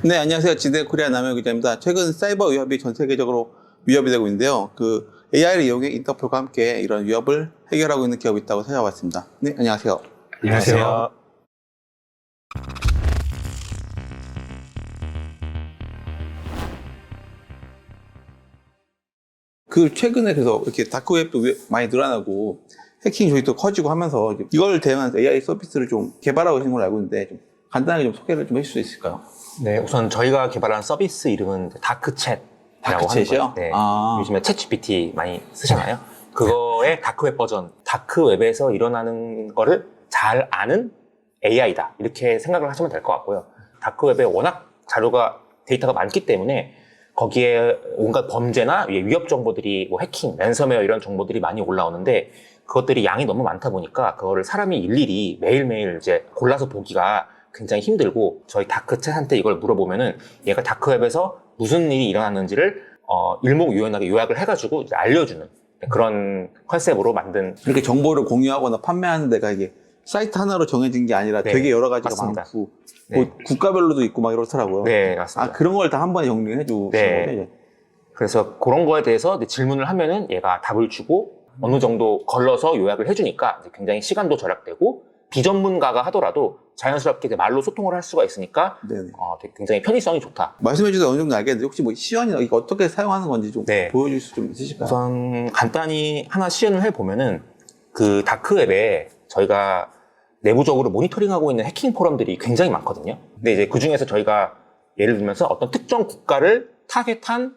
네, 안녕하세요. 지대 코리아 남영 기자입니다. 최근 사이버 위협이 전 세계적으로 위협이 되고 있는데요. AI를 이용해 인터폴과 함께 이런 위협을 해결하고 있는 기업이 있다고 찾아왔습니다. 네, 안녕하세요. 안녕하세요. 최근에 그래서 이렇게 다크웹도 많이 늘어나고 해킹 조직도 커지고 하면서 이걸 대응하는 AI 서비스를 좀 개발하고 있는 걸로 알고 있는데 좀 간단하게 좀 소개를 좀 해줄 수 있을까요? 네, 우선 저희가 개발한 서비스 이름은 다크챗이라고 하는 다크챗이요? 거예요. 네, 요즘에 챗GPT 많이 쓰잖아요. 그거의 다크웹 버전, 다크웹에서 일어나는 거를 잘 아는 AI다. 이렇게 생각을 하시면 될 것 같고요. 다크웹에 워낙 데이터가 많기 때문에 거기에 온갖 범죄나 위협 정보들이 뭐 해킹, 랜섬웨어 이런 정보들이 많이 올라오는데 그것들이 양이 너무 많다 보니까 그거를 사람이 일일이 매일매일 이제 골라서 보기가 굉장히 힘들고 저희 다크챗한테 이걸 물어보면은 얘가 다크웹에서 무슨 일이 일어났는지를 일목요연하게 요약을 해가지고 이제 알려주는 그런 컨셉으로 만든. 이렇게 정보를 공유하거나 판매하는 데가 이게 사이트 하나로 정해진 게 아니라 네, 되게 여러 가지가 맞습니다. 많고 네. 뭐 국가별로도 있고 막 이렇더라고요. 네, 맞습니다. 그런 걸 다 한 번에 정리해 주시는 네. 거죠? 이제? 그래서 그런 거에 대해서 이제 질문을 하면은 얘가 답을 주고 어느 정도 걸러서 요약을 해주니까 이제 굉장히 시간도 절약되고 비전문가가 하더라도 자연스럽게 이제 말로 소통을 할 수가 있으니까 네네. 되게 굉장히 편의성이 좋다. 말씀해 주셔서 어느 정도 알겠는데 혹시 뭐 시연이나 이거 어떻게 사용하는 건지 좀 네. 보여줄 수 좀 있으실까요? 우선 간단히 하나 시연을 해보면은 그 다크웹에 저희가 내부적으로 모니터링하고 있는 해킹 포럼들이 굉장히 많거든요. 근데 이제 그 중에서 저희가 예를 들면서 어떤 특정 국가를 타겟한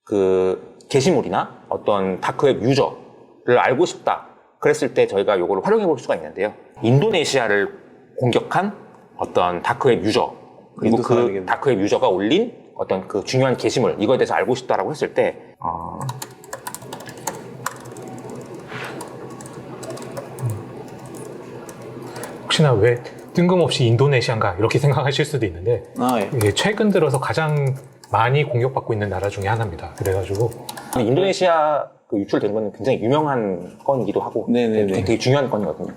그 게시물이나 어떤 다크웹 유저를 알고 싶다. 그랬을 때 저희가 이걸 활용해 볼 수가 있는데요. 인도네시아를 공격한 어떤 다크웹 유저, 그리고 그 사람이겠네. 다크웹 유저가 올린 어떤 그 중요한 게시물, 이거에 대해서 알고 싶다라고 했을 때, 혹시나 왜 뜬금없이 인도네시아인가 이렇게 생각하실 수도 있는데 예. 이게 최근 들어서 가장 많이 공격받고 있는 나라 중에 하나입니다. 그래가지고 인도네시아 그 유출된 건 굉장히 유명한 건이기도 하고, 네네네. 되게 중요한 건이거든요.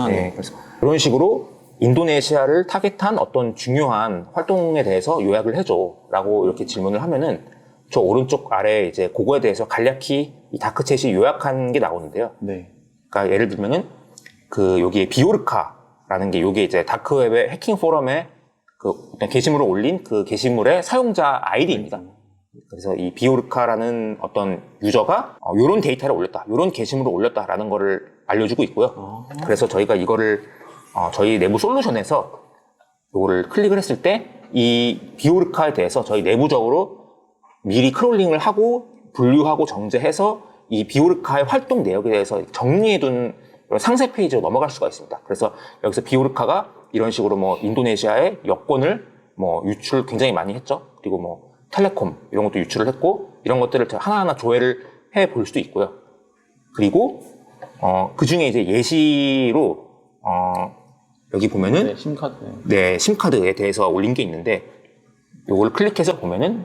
네. 네, 그래서 이런 식으로 인도네시아를 타겟한 어떤 중요한 활동에 대해서 요약을 해줘라고 이렇게 질문을 하면은 저 오른쪽 아래 이제 그거에 대해서 간략히 이 다크챗이 요약한 게 나오는데요. 네. 그러니까 예를 들면은 그 여기에 비오르카라는 게 요게 이제 다크웹의 해킹 포럼에 그 어떤 게시물을 올린 그 게시물의 사용자 아이디입니다. 그래서 이 비오르카라는 어떤 유저가 요런 데이터를 올렸다, 요런 게시물을 올렸다라는 거를 알려주고 있고요. 그래서 저희가 이거를 저희 내부 솔루션에서 요거를 클릭을 했을 때 이 비오르카에 대해서 저희 내부적으로 미리 크롤링을 하고 분류하고 정제해서 이 비오르카의 활동 내역에 대해서 정리해둔 상세 페이지로 넘어갈 수가 있습니다. 그래서 여기서 비오르카가 이런 식으로 뭐 인도네시아의 여권을 뭐 유출 굉장히 많이 했죠. 그리고 뭐 텔레콤 이런 것도 유출을 했고 이런 것들을 하나하나 조회를 해 볼 수도 있고요. 그리고 그 중에 이제 예시로 여기 보면은 네, 심카드. 네, 심카드에 대해서 올린 게 있는데 이걸 클릭해서 보면은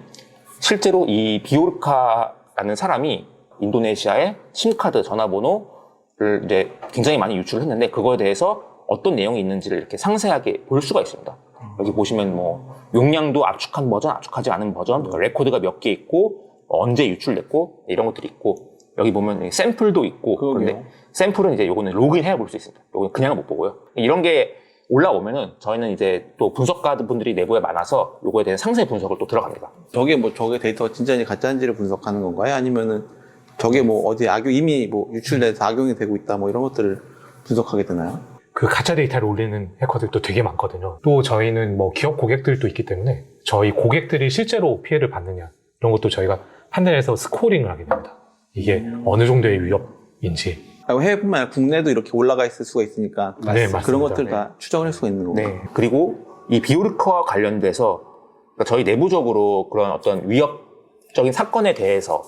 실제로 이 비오르카라는 사람이 인도네시아의 심카드 전화번호를 이제 굉장히 많이 유출을 했는데 그거에 대해서 어떤 내용이 있는지를 이렇게 상세하게 볼 수가 있습니다. 여기 보시면 뭐 용량도 압축한 버전, 압축하지 않은 버전, 레코드가 몇 개 있고 언제 유출됐고 이런 것들이 있고 여기 보면 샘플도 있고 그런데 샘플은 이제 요거는 로그인해 볼 수 있습니다. 요거는 그냥은 못 보고요. 이런 게 올라오면은 저희는 이제 또 분석가 분들이 내부에 많아서 요거에 대한 상세 분석을 또 들어갑니다. 저게 데이터 진짜인지 가짜인지를 분석하는 건가요? 아니면은 저게 뭐 어디 이미 뭐 유출돼서 악용이 되고 있다 뭐 이런 것들을 분석하게 되나요? 그 가짜 데이터를 올리는 해커들도 되게 많거든요. 또 저희는 뭐 기업 고객들도 있기 때문에 저희 고객들이 실제로 피해를 받느냐 이런 것도 저희가 판단해서 스코어링을 하게 됩니다. 이게 어느 정도의 위협인지. 해외뿐만 아니라 국내도 이렇게 올라가 있을 수가 있으니까 네, 맞습니다. 그런 것들 다 추적을 할 수가 있는 거고. 네. 그리고 이 비오르카와 관련돼서 그러니까 저희 내부적으로 그런 어떤 위협적인 사건에 대해서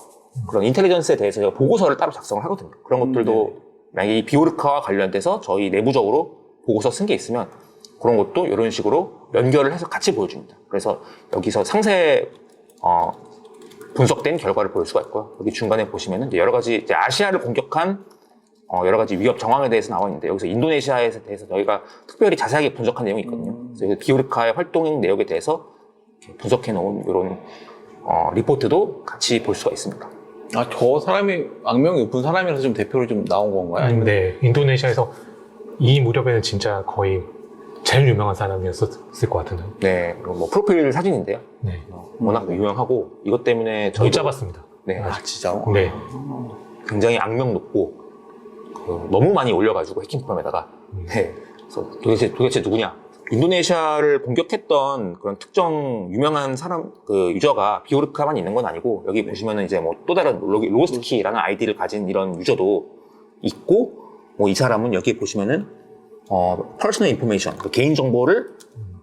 그런 인텔리전스에 대해서 저희가 보고서를 따로 작성을 하거든요. 그런 것들도 만약에 이 비오르카와 관련돼서 저희 내부적으로 보고서 쓴 게 있으면 그런 것도 이런 식으로 연결을 해서 같이 보여줍니다. 그래서 여기서 상세 분석된 결과를 볼 수가 있고요. 여기 중간에 보시면은 여러 가지 이제 아시아를 공격한 여러 가지 위협 정황에 대해서 나와 있는데 여기서 인도네시아에 대해서 저희가 특별히 자세하게 분석한 내용이 있거든요. 그래서 비오르카의 활동 내역에 대해서 분석해 놓은 이런 리포트도 같이 볼 수가 있습니다. 아, 저 사람이 악명이 높은 사람이라서 좀 대표로 좀 나온 건가요? 아니면 네, 인도네시아에서 이 무렵에는 진짜 거의 제일 유명한 사람이었을 것 같은데. 네, 이거 뭐 프로필 사진인데요. 네, 워낙 유명하고 이것 때문에 못 저희도 잡았습니다. 네, 아, 진짜? 네, 굉장히 악명 높고 너무 많이 올려가지고 해킹 포럼에다가 네, 그래서 도대체 누구냐? 인도네시아를 공격했던 그런 특정 유명한 사람 그 유저가 비오르카만 있는 건 아니고 여기 보시면은 이제 뭐 또 다른 로스트키라는 아이디를 가진 이런 유저도 있고 뭐 이 사람은 여기 보시면은 퍼스널 인포메이션 그 개인 정보를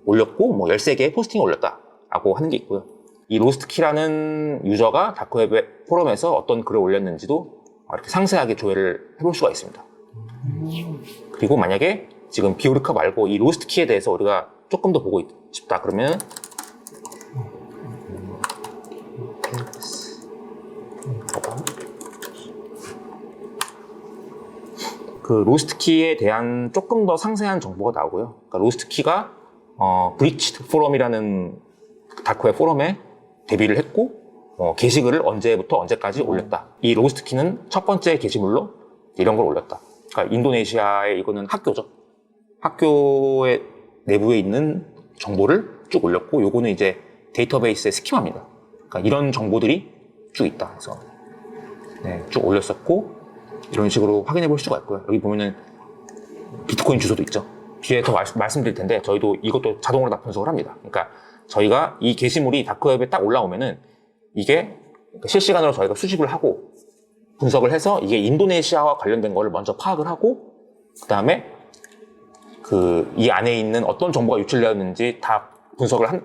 올렸고 뭐 13개의 포스팅을 올렸다라고 하는 게 있고요. 이 로스트키라는 유저가 다크웹 포럼에서 어떤 글을 올렸는지도 이렇게 상세하게 조회를 해볼 수가 있습니다. 그리고 만약에 지금 비오르카 말고 이 로스트키에 대해서 우리가 조금 더 보고 싶다 그러면 그 로스트키에 대한 조금 더 상세한 정보가 나오고요. 그러니까 로스트키가 브리치드 포럼이라는 다크웹 포럼에 데뷔를 했고 게시글을 언제부터 언제까지 올렸다. 이 로스트키는 첫 번째 게시물로 이런 걸 올렸다. 그러니까 인도네시아의 이거는 학교죠. 학교의 내부에 있는 정보를 쭉 올렸고 요거는 이제 데이터베이스의 스키마입니다. 그러니까 이런 정보들이 쭉 있다. 그래서 네, 쭉 올렸었고 이런 식으로 확인해 볼 수가 있고요. 여기 보면은 비트코인 주소도 있죠. 뒤에 더 말씀드릴 텐데 저희도 이것도 자동으로 다 분석을 합니다. 그러니까 저희가 이 게시물이 다크웹에 딱 올라오면은 이게 실시간으로 저희가 수집을 하고 분석을 해서 이게 인도네시아와 관련된 거를 먼저 파악을 하고 그 다음에 이 안에 있는 어떤 정보가 유출되었는지 다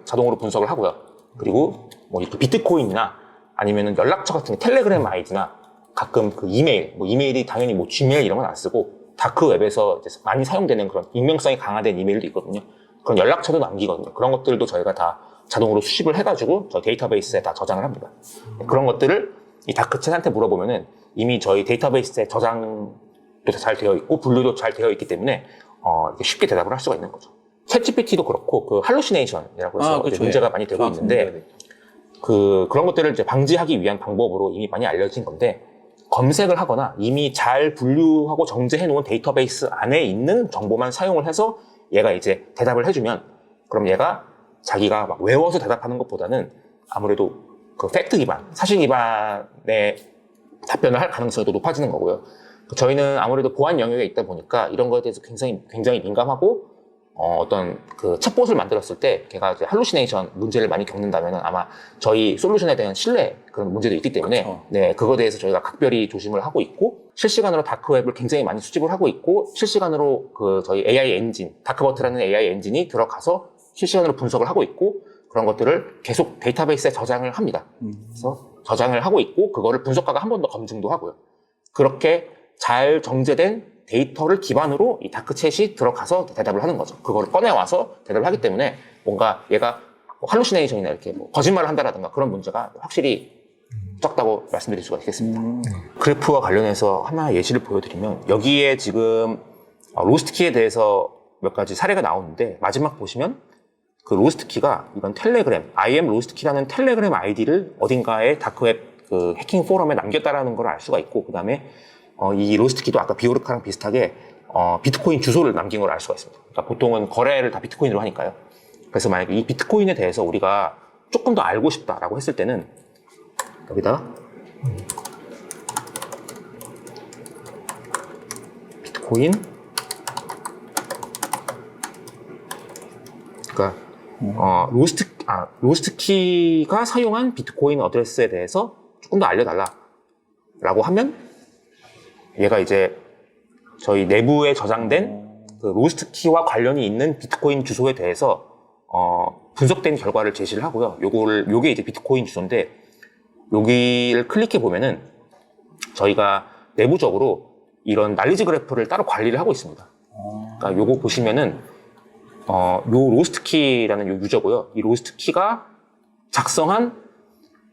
자동으로 분석을 하고요. 그리고 뭐 비트코인이나 아니면은 연락처 같은 게 텔레그램 아이디나 가끔 그 이메일이 당연히 뭐 지메일 이런 건 안 쓰고 다크웹에서 이제 많이 사용되는 그런 익명성이 강화된 이메일도 있거든요. 그런 연락처도 남기거든요. 그런 것들도 저희가 다 자동으로 수집을 해가지고 저 데이터베이스에 다 저장을 합니다. 그런 것들을 이 다크챗한테 물어보면은 이미 저희 데이터베이스에 저장도 잘 되어 있고 분류도 잘 되어 있기 때문에 이렇게 쉽게 대답을 할 수가 있는 거죠. 챗GPT도 그렇고 그 할루시네이션이라고 해서 그렇죠. 문제가 많이 되고 있는데 그런 것들을 이제 방지하기 위한 방법으로 이미 많이 알려진 건데 검색을 하거나 이미 잘 분류하고 정제해 놓은 데이터베이스 안에 있는 정보만 사용을 해서 얘가 이제 대답을 해주면 그럼 얘가 자기가 막 외워서 대답하는 것보다는 아무래도 그 팩트 기반, 사실 기반의 답변을 할 가능성이 더 높아지는 거고요. 저희는 아무래도 보안 영역에 있다 보니까 이런 거에 대해서 굉장히 민감하고 어떤 그 챗봇을 만들었을 때 걔가 이제 할루시네이션 문제를 많이 겪는다면 아마 저희 솔루션에 대한 신뢰 그런 문제도 있기 때문에 그렇죠. 네, 그거에 대해서 저희가 각별히 조심을 하고 있고 실시간으로 다크웹을 굉장히 많이 수집을 하고 있고 실시간으로 그 저희 AI 엔진, 다크버트라는 AI 엔진이 들어가서 실시간으로 분석을 하고 있고 그런 것들을 계속 데이터베이스에 저장을 합니다. 그래서 저장을 하고 있고 그거를 분석가가 한 번 더 검증도 하고요. 그렇게 잘 정제된 데이터를 기반으로 이 다크챗이 들어가서 대답을 하는 거죠. 그거를 꺼내와서 대답을 하기 때문에 뭔가 얘가 뭐 할루시네이션이나 이렇게 뭐 거짓말을 한다라든가 그런 문제가 확실히 적다고 말씀드릴 수가 있겠습니다. 그래프와 관련해서 하나 예시를 보여드리면 여기에 지금 로스트키에 대해서 몇 가지 사례가 나오는데 마지막 보시면 그 로스트키가 이건 텔레그램, IM 로스트키라는 텔레그램 아이디를 어딘가에 다크웹 그 해킹 포럼에 남겼다라는 걸 알 수가 있고 그 다음에 이 로스트키도 아까 비오르카랑 비슷하게 비트코인 주소를 남긴 걸 알 수가 있습니다. 그러니까 보통은 거래를 다 비트코인으로 하니까요. 그래서 만약에 이 비트코인에 대해서 우리가 조금 더 알고 싶다라고 했을 때는 여기다가 비트코인 그러니까 로스트키가 사용한 비트코인 어드레스에 대해서 조금 더 알려달라라고 하면 얘가 이제 저희 내부에 저장된 그 로스트키와 관련이 있는 비트코인 주소에 대해서 분석된 결과를 제시를 하고요. 요게 이제 비트코인 주소인데 여기를 클릭해 보면은 저희가 내부적으로 이런 날리지 그래프를 따로 관리를 하고 있습니다. 그러니까 요거 보시면은 요 로스트키라는 요 유저고요. 이 로스트키가 작성한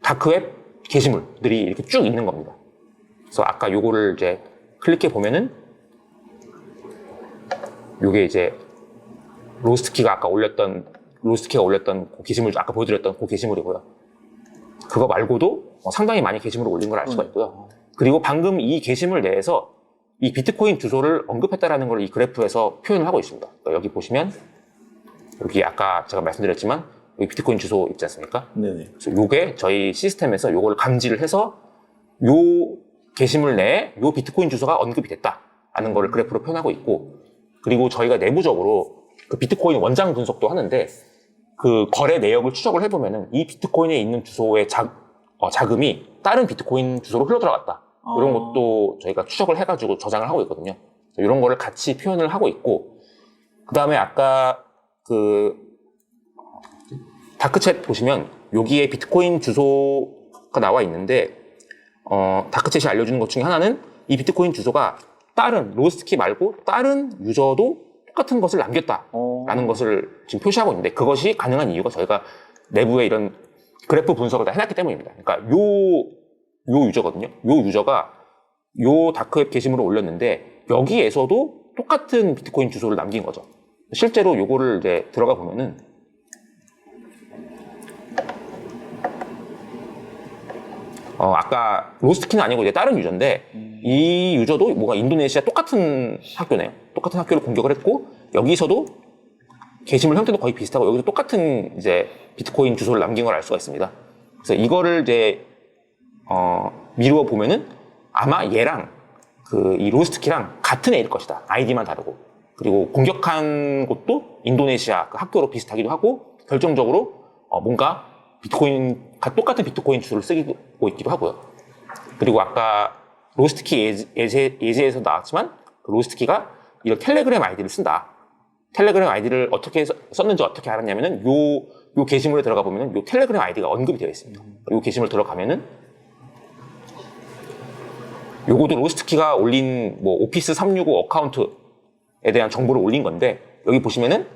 다크웹 게시물들이 이렇게 쭉 있는 겁니다. 그래서 아까 요거를 이제 클릭해 보면은 요게 이제 로스트키가 아까 올렸던 로스트키가 올렸던 그 게시물, 아까 보여드렸던 그 게시물이고요. 그거 말고도 상당히 많이 게시물을 올린 걸 알 수가 있고요. 그리고 방금 이 게시물 내에서 이 비트코인 주소를 언급했다라는 걸 이 그래프에서 표현을 하고 있습니다. 그러니까 여기 보시면 여기 아까 제가 말씀드렸지만 여기 비트코인 주소 있지 않습니까? 네네. 그래서 요게 저희 시스템에서 요걸 감지를 해서 요 게시물 내에 요 비트코인 주소가 언급이 됐다라는 거를 그래프로 표현하고 있고, 그리고 저희가 내부적으로 그 비트코인 원장 분석도 하는데 그 거래 내역을 추적을 해보면은 이 비트코인에 있는 주소의 자금이 다른 비트코인 주소로 흘러들어갔다. 이런 것도 저희가 추적을 해가지고 저장을 하고 있거든요. 이런 거를 같이 표현을 하고 있고, 그 다음에 아까 그 다크챗 보시면 여기에 비트코인 주소가 나와 있는데, 다크챗이 알려주는 것 중에 하나는 이 비트코인 주소가 다른 로스트키 말고 다른 유저도 똑같은 것을 남겼다라는 것을 지금 표시하고 있는데, 그것이 가능한 이유가 저희가 내부에 이런 그래프 분석을 다 해놨기 때문입니다. 그러니까 요 유저거든요. 요 유저가 요 다크웹 게시물을 올렸는데 여기에서도 똑같은 비트코인 주소를 남긴 거죠. 실제로 요거를 이제 들어가 보면은 아까 로스트키는 아니고 이제 다른 유저인데 이 유저도 뭔가 인도네시아 똑같은 학교네요. 똑같은 학교를 공격을 했고 여기서도 게시물 형태도 거의 비슷하고 여기서 똑같은 이제 비트코인 주소를 남긴 걸 알 수가 있습니다. 그래서 이거를 이제 미루어 보면은 아마 얘랑 이 로스트키랑 같은 애일 것이다. 아이디만 다르고. 그리고 공격한 곳도 인도네시아 그 학교로 비슷하기도 하고, 결정적으로 뭔가 똑같은 비트코인 주소를 쓰고 있기도 하고요. 그리고 아까 로스트키 예제에서 나왔지만 그 로스트키가 이런 텔레그램 아이디를 쓴다. 텔레그램 아이디를 어떻게 썼는지 어떻게 알았냐면은 요 게시물에 들어가 보면은 요 텔레그램 아이디가 언급이 되어 있습니다. 요 게시물 들어가면은 요거도 로스트키가 올린 뭐 오피스 365 어카운트에 대한 정보를 올린 건데, 여기 보시면은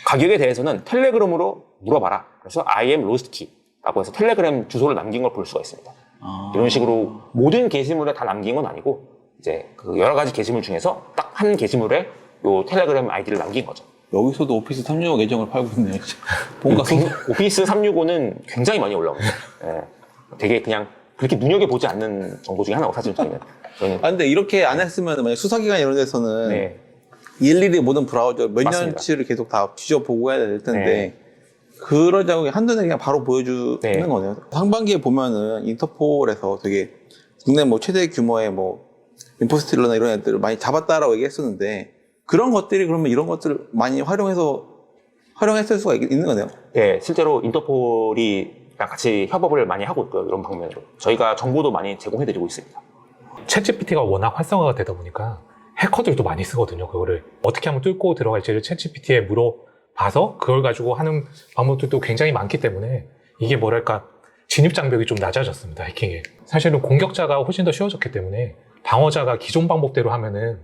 가격에 대해서는 텔레그램으로 물어봐라. 그래서 I am 로스트키라고 해서 텔레그램 주소를 남긴 걸 볼 수가 있습니다. 이런 식으로 모든 게시물에 다 남긴 건 아니고 이제 그 여러 가지 게시물 중에서 딱 한 게시물에 요 텔레그램 아이디를 남긴 거죠. 여기서도 오피스 365 계정을 팔고 있네요. 뭔가 오피스 365는 굉장히 많이 올라옵니다. 예. 되게 그냥 그렇게 눈여겨보지 않는 정보 중에 하나고, 사실 저희는. 근데 이렇게 안 했으면 만약 수사기관 이런 데서는 네. 일일이 모든 브라우저 몇 맞습니다. 년치를 계속 다 뒤져보고 해야 될 텐데 네. 그러자고 한눈에 그냥 바로 보여주는 네. 거네요. 상반기에 보면은 인터폴에서 되게 국내 뭐 최대 규모의 뭐 임포스틸러나 이런 애들을 많이 잡았다라고 얘기했었는데, 그런 것들이 그러면 이런 것들을 많이 활용했을 수가 있는 거네요. 네, 실제로 인터폴이 같이 협업을 많이 하고 있고요. 이런 방면으로 저희가 정보도 많이 제공해드리고 있습니다. 챗GPT가 워낙 활성화가 되다 보니까 해커들도 많이 쓰거든요. 그거를 어떻게 하면 뚫고 들어갈지를 챗GPT에 물어봐서 그걸 가지고 하는 방법들도 굉장히 많기 때문에 이게 뭐랄까 진입장벽이 좀 낮아졌습니다. 해킹에. 사실은 공격자가 훨씬 더 쉬워졌기 때문에 방어자가 기존 방법대로 하면은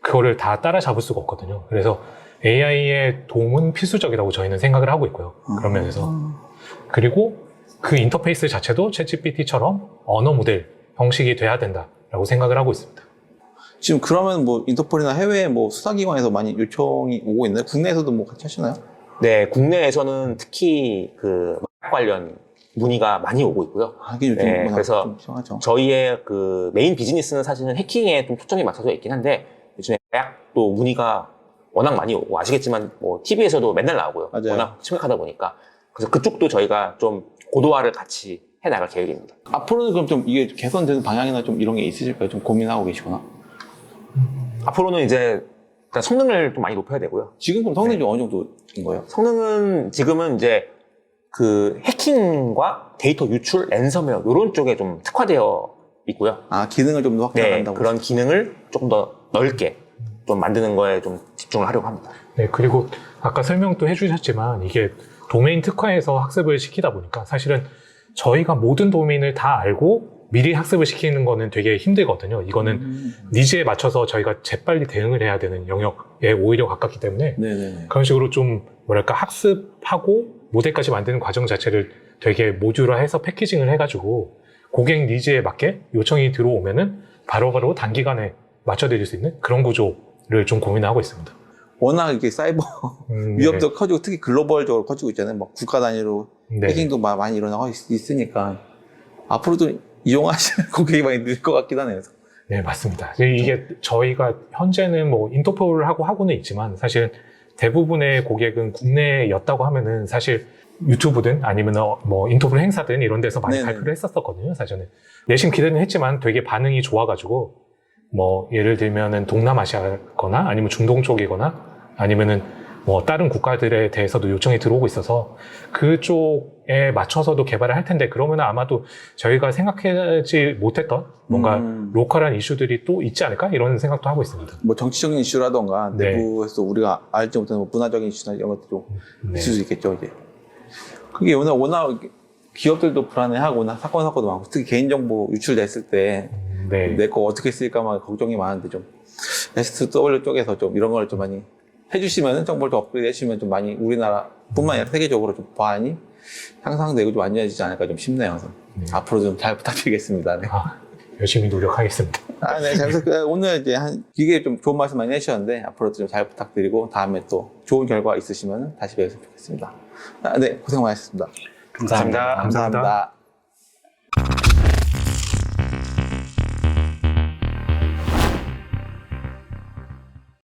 그거를 다 따라잡을 수가 없거든요. 그래서 AI의 도움은 필수적이라고 저희는 생각을 하고 있고요. 그런 면에서. 그리고 그 인터페이스 자체도 챗GPT처럼 언어 모델 형식이 돼야 된다라고 생각을 하고 있습니다. 지금 그러면 뭐 인터폴이나 해외 뭐 수사기관에서 많이 요청이 오고 있나요? 국내에서도 뭐 같이 하시나요? 네, 국내에서는 특히 그 관련 문의가 많이 오고 있고요. 하긴 요즘 네, 그래서 좀 심하죠. 저희의 그 메인 비즈니스는 사실은 해킹에 좀 초점이 맞춰져 있긴 한데, 요즘에 대학도 문의가 워낙 많이 오고, 아시겠지만 뭐 TV에서도 맨날 나오고요. 맞아요. 워낙 심각하다 보니까. 그래서 그쪽도 저희가 좀 고도화를 같이 해나갈 계획입니다. 앞으로는 그럼 좀 이게 개선되는 방향이나 좀 이런 게 있으실까요? 좀 고민하고 계시거나. 앞으로는 이제 일단 성능을 좀 많이 높여야 되고요. 지금 그럼 성능이 좀 어느 정도인 거예요? 성능은 지금은 이제 그 해킹과 데이터 유출, 랜섬웨어 이런 쪽에 좀 특화되어 있고요. 아, 기능을 좀 더 네, 확장한다고. 그런 기능을 조금 더 넓게 좀 만드는 거에 좀 집중을 하려고 합니다. 네, 그리고 아까 설명도 해주셨지만 이게 도메인 특화해서 학습을 시키다 보니까 사실은 저희가 모든 도메인을 다 알고 미리 학습을 시키는 거는 되게 힘들거든요. 이거는 니즈에 맞춰서 저희가 재빨리 대응을 해야 되는 영역에 오히려 가깝기 때문에 네네네. 그런 식으로 좀 뭐랄까 학습하고 모델까지 만드는 과정 자체를 되게 모듈화해서 패키징을 해가지고 고객 니즈에 맞게 요청이 들어오면은 바로바로 단기간에 맞춰드릴 수 있는 그런 구조를 좀 고민하고 있습니다. 워낙 이게 사이버 위협도 커지고 특히 글로벌적으로 커지고 있잖아요. 막 국가 단위로 네. 해킹도 많이 일어나고 있으니까 앞으로도 이용하시는 고객이 많이 늘 것 같긴 하네요. 네, 맞습니다. 이게 저희가 현재는 뭐 인터폴을 하고는 있지만 사실 대부분의 고객은 국내였다고 하면은 사실 유튜브든 아니면 뭐 인터폴 행사든 이런 데서 많이 네네. 발표를 했었거든요, 사전에. 내심 기대는 했지만 되게 반응이 좋아가지고 뭐 예를 들면은 동남아시아거나 아니면 중동 쪽이거나 아니면은 뭐 다른 국가들에 대해서도 요청이 들어오고 있어서 그쪽에 맞춰서도 개발을 할 텐데 그러면 아마도 저희가 생각하지 못했던 뭔가 로컬한 이슈들이 또 있지 않을까 이런 생각도 하고 있습니다. 뭐 정치적인 이슈라던가 네. 내부에서 우리가 알지 못하는 뭐 문화적인 이슈나 이런 것들이 좀 네. 있을 수 있겠죠. 이제 그게 워낙 기업들도 불안해하고 사건도 많고 특히 개인정보 유출됐을 때 네. 내 거 어떻게 쓸까만 걱정이 많은데 좀 SW 쪽에서 좀 이런 걸 좀 많이 해주시면은 정보를 더 업그레이드 해주시면 좀 많이 우리나라뿐만 아니라 세계적으로 좀 보안이 향상되고 좀 안전해지지 않을까 좀 싶네요. 그래서 앞으로 좀 잘 부탁드리겠습니다. 네. 열심히 노력하겠습니다. 네, 잘 부탁드려요. 오늘 이제 이게 좀 좋은 말씀 많이 해주셨는데 앞으로도 좀 잘 부탁드리고 다음에 또 좋은 결과 있으시면 다시 뵙겠습니다. 네, 고생 많으셨습니다. 감사합니다. 감사합니다.